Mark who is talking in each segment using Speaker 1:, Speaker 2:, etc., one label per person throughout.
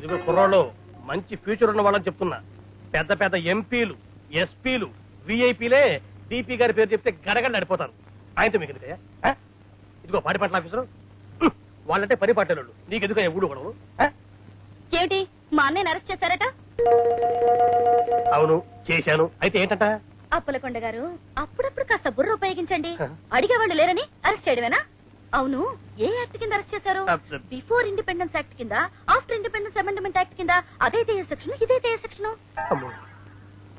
Speaker 1: ఇదిగో కుర్రోళ్ళు మంచి ఫ్యూచర్ ఉన్న వాళ్ళని చెప్తున్నా. పెద్ద పెద్ద ఎంపీలు, ఎస్పీలు, విఐపీలే డిపి గారి పేరు చెప్తే గడగడ నడిపోతారు. ఆయనతో మీకు ఎందుకయ్యా? ఇదిగో పాడి పంటల ఆఫీసరు, వాళ్ళంటే పని పట్టేవాళ్ళు. నీకెందుకయ్యా ఊడు గొడవలు?
Speaker 2: ఏమిటి మా అన్నయ్యని అరెస్ట్ చేశారట?
Speaker 1: అవును చేశాను. అయితే ఏంటంట?
Speaker 2: అప్పలకొండ గారు అప్పుడప్పుడు కాస్త బుర్ర ఉపయోగించండి. అడిగేవాళ్ళు లేరని అరెస్ట్ చేయడమేనా? అవును, ఏ యాక్ట్ కింద అరెస్ట్ చేశారు? బిఫోర్ ఇండిపెండెన్స్ యాక్ట్ కింద, ఆఫ్టర్ ఇండిపెండెన్స్ అమెండ్మెంట్ యాక్ట్ కింద. అదైతే ఏ సెక్షన్, ఇదైతే ఏ సెక్షన్?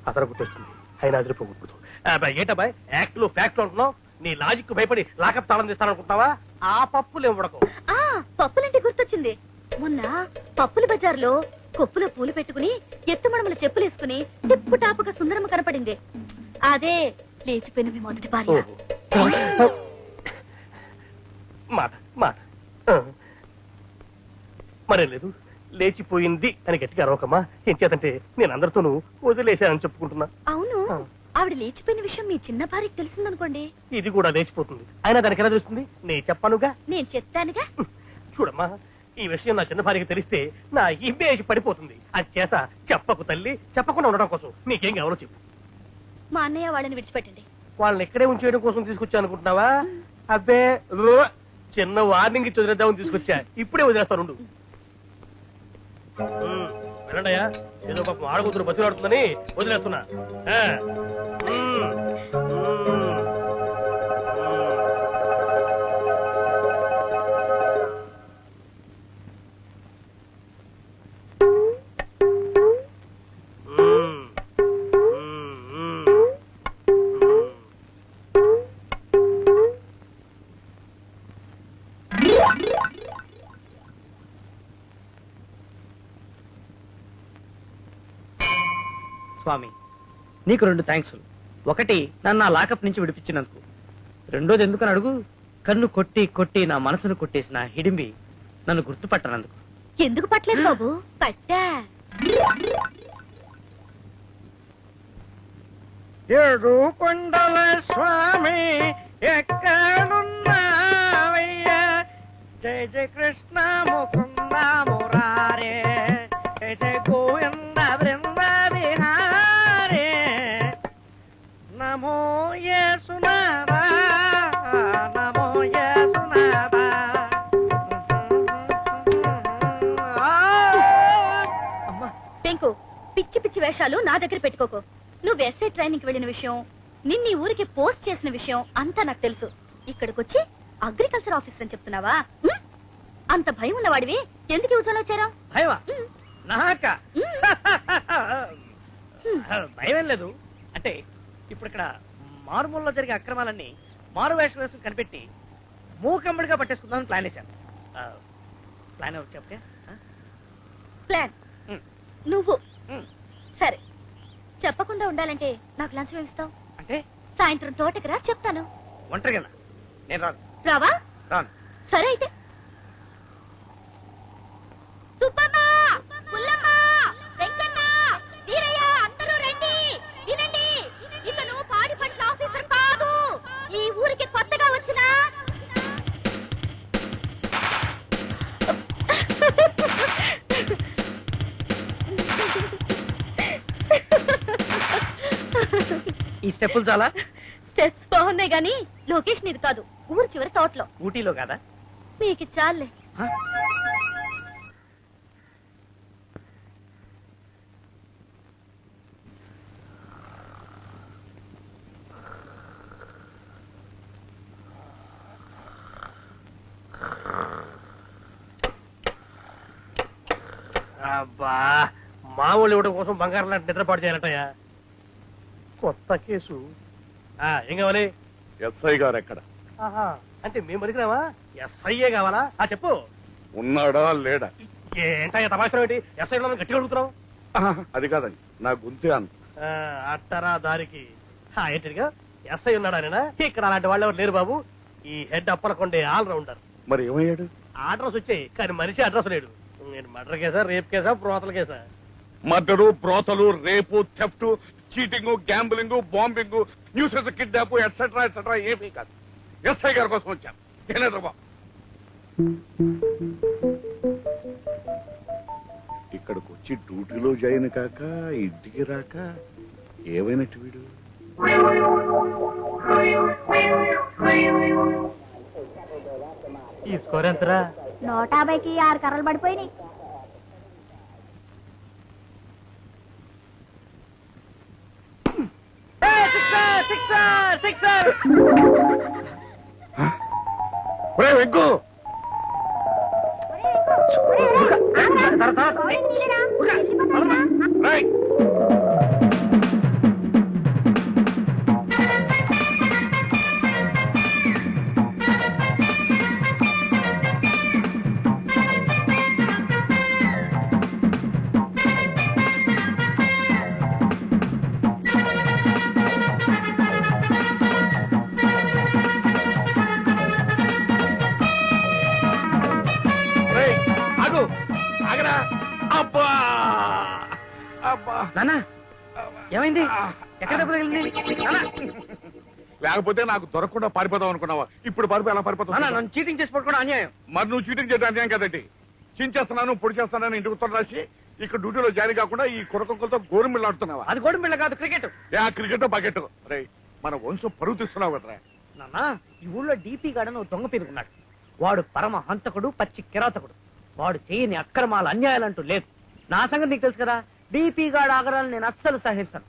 Speaker 1: అతను గుర్తొస్తుంది. అయినా అదిరిపోకూడదు. ఏంటబ్బాయి యాక్ట్ లో ఫ్యాక్ట్ అంటున్నావు? నీ లాజిక్ భయపడి లాకప్ తాళం తీస్తాననుకుంటున్నావా? ఆ పప్పులు ఇవ్వడకు.
Speaker 2: పప్పులంటే గుర్తొచ్చింది. మొన్న పప్పుల బజార్లో కొప్పులో పూలు పెట్టుకుని ఎత్తుమడమల చెప్పులేసుకుని టిప్పు టాపుగా సుందరమ్మ కనపడింది. అదే లేచిపోయిన మీ మొదటి భార్య.
Speaker 1: మాట మాట మరేం లేదు. లేచిపోయింది అని గట్టిగా అరవకమ్మా. ఏం చేతంటే నేను అందరితోనూ వదిలేశానని చెప్పుకుంటున్నా.
Speaker 2: అవును, ఆవిడ లేచిపోయిన విషయం మీ చిన్న భార్యకి తెలిసిందనుకోండి,
Speaker 1: ఇది కూడా లేచిపోతుంది. అయినా దానికి ఎలా తెలుస్తుంది? నేను చెప్పానుగా.
Speaker 2: నేను చెప్తానుగా.
Speaker 1: చూడమ్మా, ఈ విషయం నా చిన్న భార్యకి తెలిస్తే నా ఇమేజ్ పడిపోతుంది. అది చేత చెప్పకు తల్లి. చెప్పకుండా ఉండడం కోసం నీకేం కావాలో చెప్పు.
Speaker 2: మా అన్నయ్య వాళ్ళని విడిచిపెట్టండి.
Speaker 1: వాళ్ళని ఎక్కడే ఉంచేయడం కోసం తీసుకొచ్చా అనుకుంటున్నావా? అబ్బే, చిన్న వార్నింగ్ ఇచ్చి వదిలేద్దామని తీసుకొచ్చా. ఇప్పుడే వదిలేస్తాను. వెళ్ళండియా. ఏదో పాపం ఆడకూతురు బతులాడుతుందని వదిలేస్తున్నా.
Speaker 3: స్వామి, నీకు 2 థ్యాంక్స్. ఒకటి, నన్ను నా లాకప్ నుంచి విడిపించినందుకు. రెండోది ఎందుకని అడుగు? కన్ను కొట్టి కొట్టి నా మనసును కొట్టేసిన హిడింబి నన్ను గుర్తుపట్టనందుకు.
Speaker 2: ఎందుకు పట్టలేదు బాబు? పట్టా.
Speaker 3: 7 కొండల స్వామి ఎక్కడున్నావయ్యా? జయ జయ కృష్ణ ముకుంద మురారే, జయ జయ గోవింద బృంద విహారే, నమో యేసునాథా, నమో యేసునాథా.
Speaker 2: పెంకు, పిచ్చి పిచ్చి వేషాలు నా దగ్గర పెట్టుకోకు. నువ్వు ఎస్ఐ ట్రైనింగ్ వెళ్ళిన విషయం, నిన్ను ఈ ఊరికి పోస్ట్ చేసిన విషయం అంతా నాకు తెలుసు. ఇక్కడికొచ్చి అగ్రికల్చర్ ఆఫీసర్ అని చెప్తున్నావా? అంత భయం ఉన్నవాడివి ఎందుకు ఉద్యోగంలో వచ్చారా?
Speaker 3: భయమా? నాక భయం లేదు. అంటే ఇప్పుడు ఇక్కడ మారుమూలలో జరిగే అక్రమాలన్నీ మారు వేషం వేసుకుని కనిపెట్టి మూకమ్మడిగా పట్టేసుకుందామని ప్లాన్ వేశాను. ప్లాన్ ఎవరు చెప్తే?
Speaker 2: ప్లాన్ నువ్వు. సరే, చెప్పకుండా ఉండాలంటే నాకు లంచం ఏమిస్తావు?
Speaker 3: అంటే
Speaker 2: సాయంత్రం తోటకి రా, చెప్తాను.
Speaker 3: ఒంటరిగా నేను రాను.
Speaker 2: రావా?
Speaker 3: రాను.
Speaker 2: సరే అయితే. సుబ్బమ్మ, పుల్లమ్మ, వెంకన్న, వీరయ్య, అందరూ రండి. వినండి, ఇతను పాడి పంటల ఆఫీసర్ కాదు, ఈ ఊరికి కొత్తగా వచ్చిన
Speaker 3: ఈ స్టెప్పులు చాలా.
Speaker 2: స్టెప్స్ బాగున్నాయి గానీ లొకేషన్ ఇది కాదు, ఊరు చివరి తోటలో.
Speaker 3: ఊటీలో కాదా?
Speaker 2: నీకు చాలే.
Speaker 1: అబ్బా, మామూలు ఇవ్వడం కోసం బంగారం లాంటి నిద్రపాటు చేయాలటయ్యా. కొత్త కేసు. ఏం కావాలి?
Speaker 4: ఎస్ఐ గారు ఎక్కడ?
Speaker 1: అంటే మేము అడిగినావా? ఎస్ఐఏ కావాలా? చెప్పు.
Speaker 4: ఉన్నాడా లేడా?
Speaker 1: ఏంటయ్యా తమాషా ఏంటి? ఎస్ఐ గట్టిగా అడుగుతున్నావు?
Speaker 4: అది కాదండి, నా గుంతే అంత.
Speaker 1: అట్టరా దారికి. ఏంటిగా ఎస్ఐ ఉన్నాడా? ఇక్కడ అలాంటి వాళ్ళు ఎవరు లేరు బాబు. ఈ హెడ్ అప్పలకొండే ఆల్రౌండర్.
Speaker 4: మరి ఏమయ్యాడు?
Speaker 1: అడ్రస్ వచ్చాయి కానీ మనిషి అడ్రస్ లేడు. నేను మర్డర్ కేసా, రేప్ కేసా, ప్రోతల కేసా?
Speaker 4: మర్డరు, ప్రోతలు, rape, theft, cheating, gambling, bombing, nuisances, kidnap etcetera etcetera ఏమీ కాదు. ఎస్ఐ గారి కోసం వచ్చాను. వచ్చి డ్యూటీలో జాయిన్ కాక ఇంటికి రాక ఏమైనట్టు వీడు?
Speaker 1: ఈ స్కోర్ ఎంతరా?
Speaker 2: 150కి 6 కర్రలు పడిపోయినాయి.
Speaker 4: వెంకు
Speaker 3: నానా ఏమైంది? ఎక్కడ దెబ్బ తగిలింది?
Speaker 4: లేకపోతే నాకు దొరకకుండా పారిపోదాం అనుకున్నావా? ఇప్పుడు పారిపో ఎలా పారిపోతావు?
Speaker 3: నన్ను చీటింగ్ చేసి పట్టుకోవడం అన్యాయం.
Speaker 4: మరి నువ్వు చీటింగ్ చేయడం అన్యాయం కదండి. చించేస్తున్నాను పొడి చేస్తున్నాను ఇంటికి ఉత్తరం రాసి ఇక్కడ డ్యూటీలో జాయిన్ కాకుండా ఈ కురకొక్కలతో గోరుమిళ్ళు ఆడుతున్నావా?
Speaker 3: అది గోడం బిళ్ళ కాదు, క్రికెట్.
Speaker 4: ఆ క్రికెట్ బకెట్ రే మన వంశం పరువు తీస్తున్నావు కదరా.
Speaker 3: నాన్న ఈ ఊళ్ళో డీపీ గాడని ఓ దొంగ పేరుకున్నాడు. వాడు పరమ హంతకుడు, పచ్చి కిరాతకుడు. వాడు చేయని అక్రమాలు అన్యాయాలంటూ లేదు. నా సంగతి నీకు తెలుసు కదా. డీపీ గాడు ఆగరాలు నేను అస్సలు సహించను.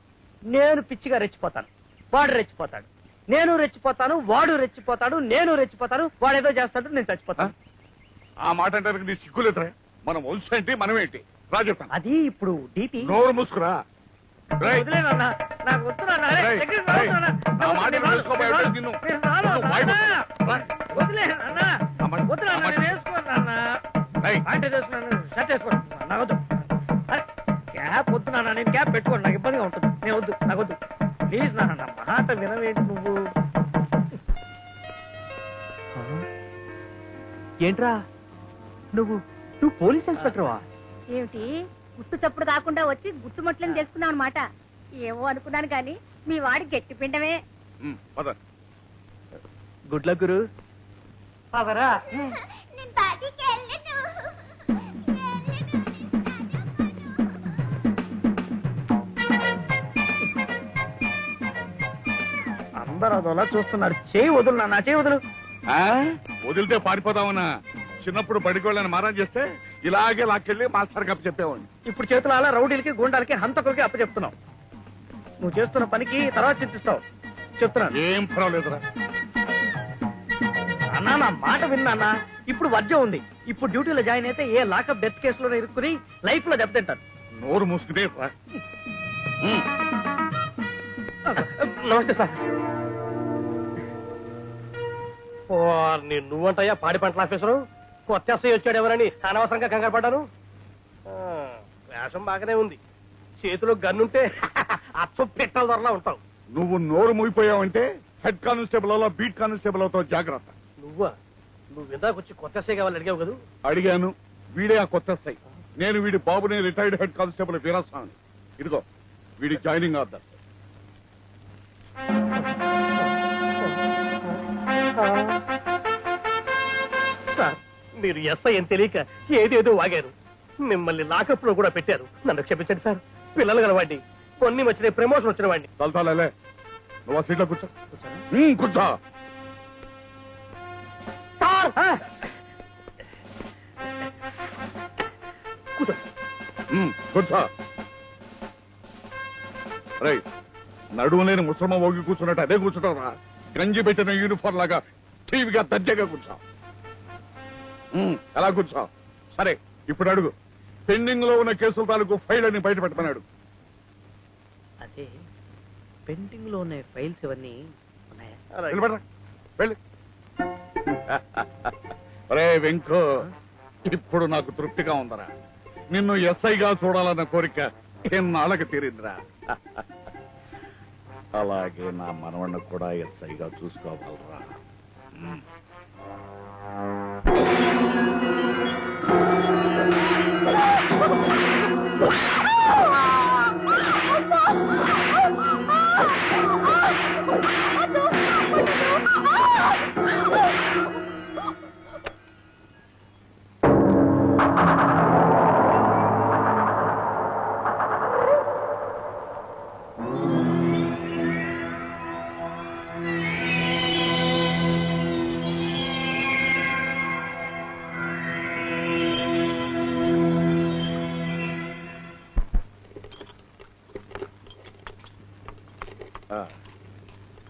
Speaker 3: నేను పిచ్చిగా రెచ్చిపోతాను, వాడు రెచ్చిపోతాడు. నేను రెచ్చిపోతాను, వాడు రెచ్చిపోతాడు. నేను రెచ్చిపోతాను, వాడేదో చేస్తాడు, నేను చచ్చిపోతాను.
Speaker 4: ఆ మాట అంటే నీ సిగ్గులేదురా. మన వంశం ఏంటి మనమేంటి రా చెప్తాను.
Speaker 3: అది ఇప్పుడు డీపీ.
Speaker 4: నోరు మూసుకురా.
Speaker 3: వదిలేనన్నా, నాకు వద్దు నాన్న. అరే,
Speaker 4: రేయ్,
Speaker 3: దగ్గరికి
Speaker 4: రేయ్,
Speaker 3: రావద్దు నాన్న.
Speaker 4: నా మాట
Speaker 3: నేను రాను,
Speaker 4: వేసుకోబోయే
Speaker 3: నేను రాను,
Speaker 4: నిన్ను.
Speaker 3: నేను రాను,
Speaker 4: నువ్వు
Speaker 3: నాన్న.
Speaker 4: భయపడు.
Speaker 3: వదిలే నాన్న. వద్దు నాన్న, నేను వేసుకోను నాన్న.
Speaker 4: రేయ్.
Speaker 3: ప్యాంట్ వేసుకున్నాను, షర్ట్ వేసుకోను. నాకు వద్దు. అరే, క్యాప్ వద్దు నాన్న. నేను క్యాప్ పెట్టుకోను, నాకు ఇబ్బందిగా ఉంటుంది. నేను వద్దు, నాకు వద్దు. ప్లీజ్ నాన్న, నా మాట వినవేంటి నువ్వు? ఏంట్రా నువ్వు పోలీస్ ఇన్స్పెక్టర్వా?
Speaker 2: ఏమిటి గుట్టు చప్పుడు కాకుండా వచ్చి గుట్టుమట్లని తెలుసుకున్నాం అనమాట. ఏమో అనుకున్నాను కానీ మీ వాడి గట్టి పిండమే.
Speaker 4: పద.
Speaker 3: గుడ్ లక్ గురు. పదరా. అందరూ అదోలా చూస్తున్నారు. చేయి వదులు నాన్న, చేయి వదులు.
Speaker 4: వదిలితే పారిపోదామన్నా. చిన్నప్పుడు బడికి వెళ్ళని మారం చేస్తే ఇలాగే లాక్కెళ్ళి మాస్టర్ కప్పు చెప్పేవాడిని.
Speaker 3: ఇప్పుడు చేతులు అలా రౌడీలకి, గుండాలకి, హంతకులకి అప్పచెప్తున్నావు. నువ్వు చేస్తున్న పనికి తర్వాత చింతిస్తావు. చెప్తున్నాను.
Speaker 4: ఏం పర్వాలేదురా.
Speaker 3: అన్నా నా మాట విన్నా. ఇప్పుడు వర్జం ఉంది. ఇప్పుడు డ్యూటీలో జాయిన్ అయితే ఏ లాకప్ డెత్ కేసులో ఇరుక్కుని లైఫ్ లో దెబ్బతింటాను.
Speaker 4: నోరు మూసుకునే రా.
Speaker 1: నమస్తే సార్. నువ్వంటయ్యా పాడి పంటల ఆఫీసరు? కొత్త ఎస్ఐ వచ్చాడు ఎవరని అనవసరంగా కంగారు పడ్డాను. వేషం బాగానే ఉంది. చేతిలో గన్నుంటే అచ్చం పెట్టల ధరలా ఉంటావు.
Speaker 4: నువ్వు నోరు మూగిపోయావంటే హెడ్ కానిస్టేబుల్ అలా బీట్ కానిస్టేబుల్ అవుతావు. జాగ్రత్త.
Speaker 1: నువ్వు ఇందాక వచ్చి కొత్త ఎస్ఐ కావాలి అడిగావు కదా?
Speaker 4: అడిగాను. వీడే ఆ కొత్త ఎస్ఐ. నేను వీడి బాబుని రిటైర్డ్ హెడ్ కానిస్టేబుల్ వీరాస్వామి. ఇదిగో వీడి జాయినింగ్ ఆర్డర్.
Speaker 1: సార్ మీరు ఎస్ఐ అని తెలియక ఏదేదో వాగారు. మిమ్మల్ని లాకప్ లో కూడా పెట్టారు. నన్ను క్షమించండి సార్. పిల్లలు గలవాడిని, కొన్ని వచ్చిన ప్రమోషన్ వచ్చిన వాడిని.
Speaker 4: తలతాలే నువ్వు ఆ సీట్లో కూర్చో. కూర్చో.
Speaker 1: సార్ కూర్చో.
Speaker 4: కూర్చో. రై నడుము లేని ముసలమ్మ ఓగి కూర్చున్నట్టు అదే కూర్చుంటారా? గంజి పెట్టిన యూనిఫామ్ లాగా టీవీగా దర్జాగా కూర్చో. ఎలా కూర్చో. సరే ఇప్పుడు అడుగు. పెండింగ్ లో ఉన్న కేసుల తాలూకు ఫైల్ అని బయట పెట్టమన్నాడు.
Speaker 3: అదే పెండింగ్ లో ఉన్న ఫైల్స్ ఇవన్నీ ఉన్నాయా?
Speaker 4: వెళ్ళి వెళ్ళి. రే వెంకు, ఇప్పుడు నాకు తృప్తిగా ఉందరా. నిన్ను ఎస్ఐగా చూడాలన్న కోరిక ఎన్నాళ్ళకి తీరిందిరా. అలాగే నా మనవణ్ణి కూడా ఎస్ఐగా చూసుకోగలరా.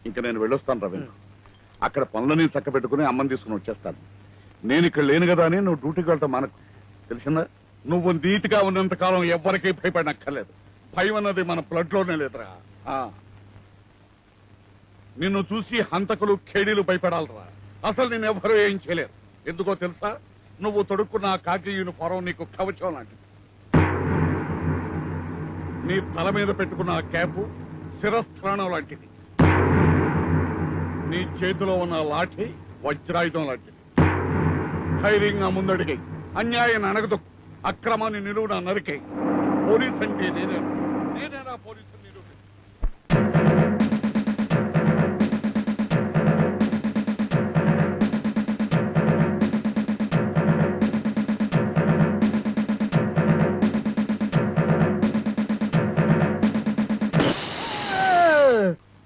Speaker 4: ఇంకా నేను వెళ్ళొస్తాను రా వెంకు. అక్కడ పనులని చక్క పెట్టుకుని అమ్మని తీసుకుని వచ్చేస్తాను. నేను ఇక్కడ లేను కదా అని నువ్వు డ్యూటీకి వెళ్తావు మనకు తెలిసిందా? నువ్వు నీతిగా ఉన్నంత కాలం ఎవరికీ భయపడనక్కర్లేదు. భయం అన్నది మన బ్లడ్ లోనే లేదురా. నిన్ను చూసి హంతకులు ఖేడీలు భయపడాలరా. అసలు నేను ఎవరు ఏం చేయలేరు. ఎందుకో తెలుసా? నువ్వు తొడుక్కున్న ఆ కాకి యూనిఫారం నీకు కవచం లాంటిది. నీ తల మీద పెట్టుకున్న ఆ క్యాపు శిరస్థానం లాంటిది. నీ చేతిలో ఉన్న లాఠీ వజ్రాయుధం లాంటిది. ధైర్యంగా ముందడిగి అన్యాయాన్ని అనగదు, అక్రమాన్ని నిలువున నరికే. పోలీస్ అంటే నేనేనా పోలీసు నిలువు.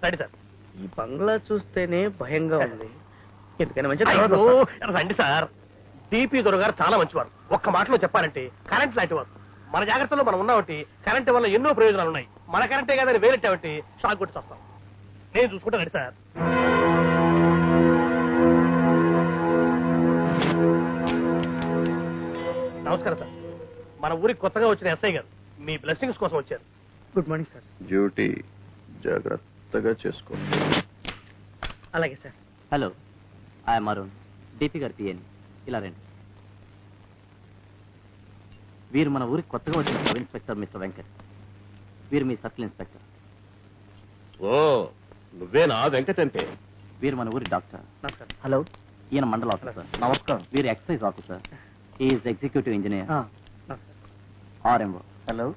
Speaker 1: రండి సార్.
Speaker 3: ఈ బంగ్లా చూస్తేనే భయంగా ఉంది. ఎందుకైనా మంచి
Speaker 1: అయ్యో, రండి సార్. డిపి దొరగారు చాలా మంచివారు. ఒక్క మాటలో చెప్పాలంటే కరెంట్ లాంటి వారు. మన జాగ్రత్తలో మనం ఉన్నామంటే కరెంట్ వల్ల ఎన్నో ప్రయోజనాలు ఉన్నాయి. మన కరెంటే కాదని వేరెట్టామంటే షాక్ కొట్టి వస్తాం. నేను చూసుకుంటానండి సార్. నమస్కారం సార్. మన ఊరికి కొత్తగా వచ్చిన ఎస్ఐ గారు మీ బ్లెస్సింగ్స్ కోసం వచ్చారు.
Speaker 3: Good morning sir.
Speaker 5: డ్యూటీ జాగ్రత్తగా చేసుకో.
Speaker 3: అలాగే sir.
Speaker 6: Hello, I'm Arun, DP గారి పిఎని. ఇలా రండి. వీరు మన ఊరికి కొత్తగా వచ్చిన సబ్ ఇన్స్పెక్టర్ మిస్టర్ వెంకట్. వీరు మీ సర్కిల్ ఇన్స్పెక్టర్.
Speaker 1: ఓ, నువ్వేనా వెంకట్ అంటే?
Speaker 6: వీరు మన ఊరి డాక్టర్.
Speaker 3: నమస్కారం.
Speaker 6: హలో, ఈయన మండల ఆఫీసర్. నమస్కారం. వీరు excise officer. Is executive engineer.
Speaker 3: నమస్కారం.
Speaker 6: RMO. Hello,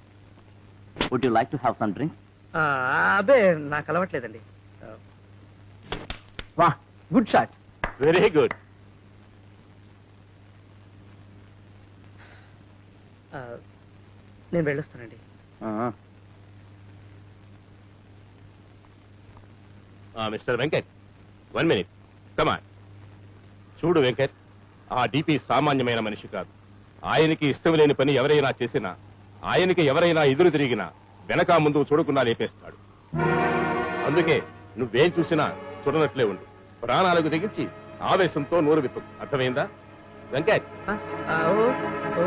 Speaker 6: would you like to have some drinks?
Speaker 3: అబ్బే, నాకు అలవట్లేదండి.
Speaker 6: వా, గుడ్ షాట్.
Speaker 1: Very good.
Speaker 3: నేను వెళ్ళొస్తానండి.
Speaker 1: Mister Venkat, 1 minute. కమాన్. చూడు వెంకట్, ఆ డిపి సామాన్యమైన మనిషి కాదు. ఆయనకి ఇష్టం లేని పని ఎవరైనా చేసినా, ఆయనకి ఎవరైనా ఎదురు తిరిగినా వెనక ముందు చూడకుండా లేపేస్తాడు. అందుకే నువ్వేం చూసినా చూడనట్లే ఉండు. ప్రాణాలకు తెగించి ఆవేశంతో నోరు విప్పు. అర్థమైందా వెంకట్?
Speaker 3: ఓ